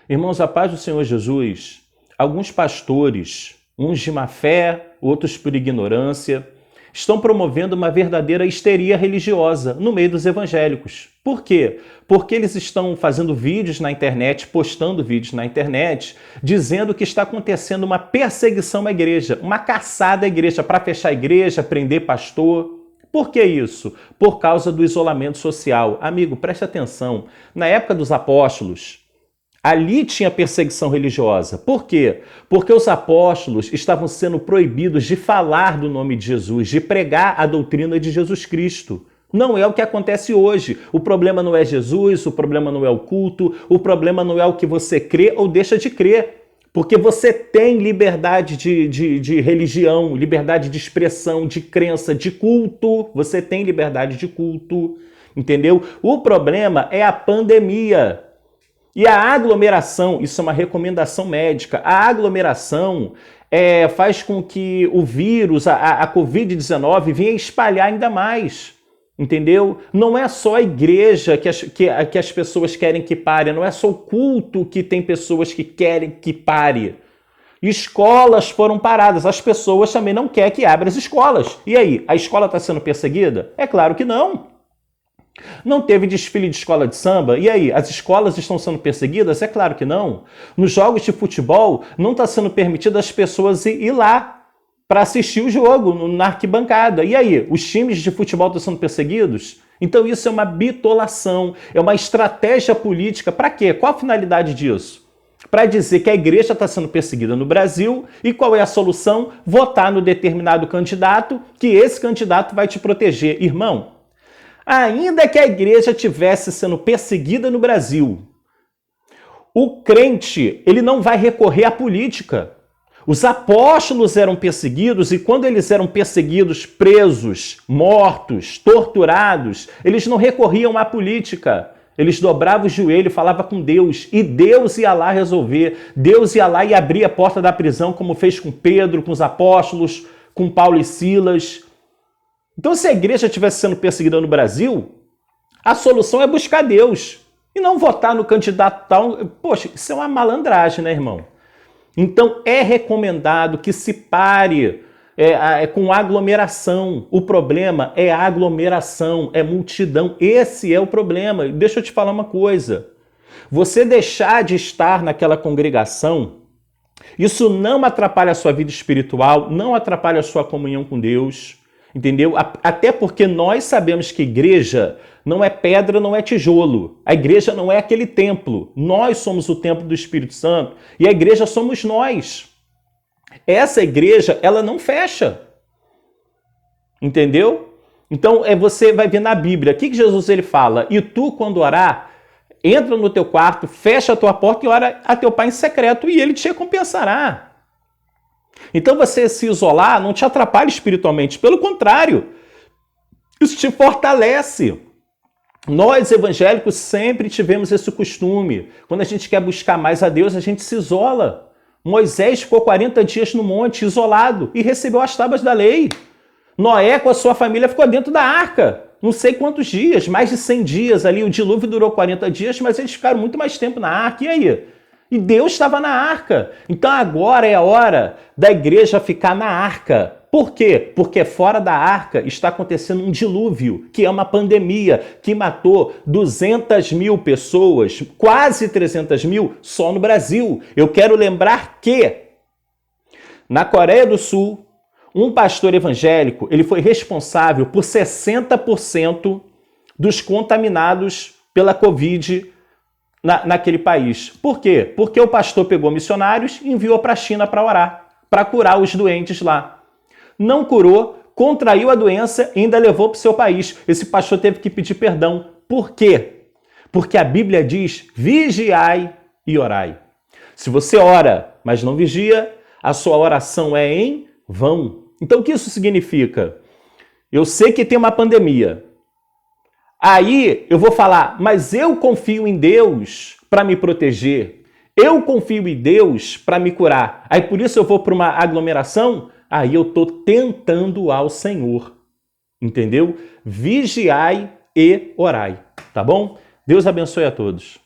Irmãos, a paz do Senhor Jesus, alguns pastores, uns de má fé, outros por ignorância, estão promovendo uma verdadeira histeria religiosa no meio dos evangélicos. Por quê? Porque eles estão fazendo vídeos na internet, postando vídeos na internet, dizendo que está acontecendo uma perseguição à igreja, uma caçada à igreja, para fechar a igreja, prender pastor. Por que isso? Por causa do isolamento social. Amigo, preste atenção. Na época dos apóstolos, ali tinha perseguição religiosa. Por quê? Porque os apóstolos estavam sendo proibidos de falar do nome de Jesus, de pregar a doutrina de Jesus Cristo. Não é o que acontece hoje. O problema não é Jesus, o problema não é o culto, o problema não é o que você crê ou deixa de crer. Porque você tem liberdade de religião, liberdade de expressão, de crença, de culto. Você tem liberdade de culto, entendeu? O problema é a pandemia. E a aglomeração, isso é uma recomendação médica, a aglomeração faz com que o vírus, a Covid-19, venha espalhar ainda mais, entendeu? Não é só a igreja que as pessoas querem que pare, não é só o culto que tem pessoas que querem que pare. Escolas foram paradas, as pessoas também não querem que abra as escolas. E aí, a escola está sendo perseguida? É claro que não. Não teve desfile de escola de samba? E aí, as escolas estão sendo perseguidas? É claro que não. Nos jogos de futebol, não está sendo permitido as pessoas ir lá para assistir o jogo, na arquibancada. E aí, os times de futebol estão sendo perseguidos? Então isso é uma bitolação, é uma estratégia política. Para quê? Qual a finalidade disso? Para dizer que a igreja está sendo perseguida no Brasil e qual é a solução? Votar no determinado candidato, que esse candidato vai te proteger. Irmão, ainda que a igreja estivesse sendo perseguida no Brasil, o crente, ele não vai recorrer à política. Os apóstolos eram perseguidos e quando eles eram perseguidos, presos, mortos, torturados, eles não recorriam à política. Eles dobravam o joelho, falavam com Deus e Deus ia lá resolver. Deus ia lá e abria a porta da prisão, como fez com Pedro, com os apóstolos, com Paulo e Silas. Então, se a igreja estivesse sendo perseguida no Brasil, a solução é buscar Deus e não votar no candidato tal. Poxa, isso é uma malandragem, né, irmão? Então, é recomendado que se pare com aglomeração. O problema é aglomeração, é multidão. Esse é o problema. Deixa eu te falar uma coisa. Você deixar de estar naquela congregação, isso não atrapalha a sua vida espiritual, não atrapalha a sua comunhão com Deus. Entendeu? Até porque nós sabemos que igreja não é pedra, não é tijolo. A igreja não é aquele templo. Nós somos o templo do Espírito Santo e a igreja somos nós. Essa igreja, ela não fecha. Entendeu? Então, você vai ver na Bíblia, o que Jesus ele fala? E tu, quando orar, entra no teu quarto, fecha a tua porta e ora a teu Pai em secreto e ele te recompensará. Então você se isolar não te atrapalha espiritualmente, pelo contrário, isso te fortalece. Nós evangélicos sempre tivemos esse costume. Quando a gente quer buscar mais a Deus, a gente se isola. Moisés ficou 40 dias no monte, isolado, e recebeu as tábuas da lei. Noé com a sua família ficou dentro da arca. Não sei quantos dias, mais de 100 dias ali. O dilúvio durou 40 dias, mas eles ficaram muito mais tempo na arca. E aí? E Deus estava na arca. Então agora é a hora da igreja ficar na arca. Por quê? Porque fora da arca está acontecendo um dilúvio, que é uma pandemia, que matou 200 mil pessoas, quase 300 mil, só no Brasil. Eu quero lembrar que na Coreia do Sul, um pastor evangélico, ele foi responsável por 60% dos contaminados pela Covid naquele país. Por quê? Porque o pastor pegou missionários e enviou para a China para orar, para curar os doentes lá. Não curou, contraiu a doença e ainda levou para o seu país. Esse pastor teve que pedir perdão. Por quê? Porque a Bíblia diz, vigiai e orai. Se você ora, mas não vigia, a sua oração é em vão. Então o que isso significa? Eu sei que tem uma pandemia. Aí eu vou falar, mas eu confio em Deus para me proteger. Eu confio em Deus para me curar. Aí por isso eu vou para uma aglomeração? Aí eu estou tentando ao Senhor. Entendeu? Vigiai e orai. Tá bom? Deus abençoe a todos.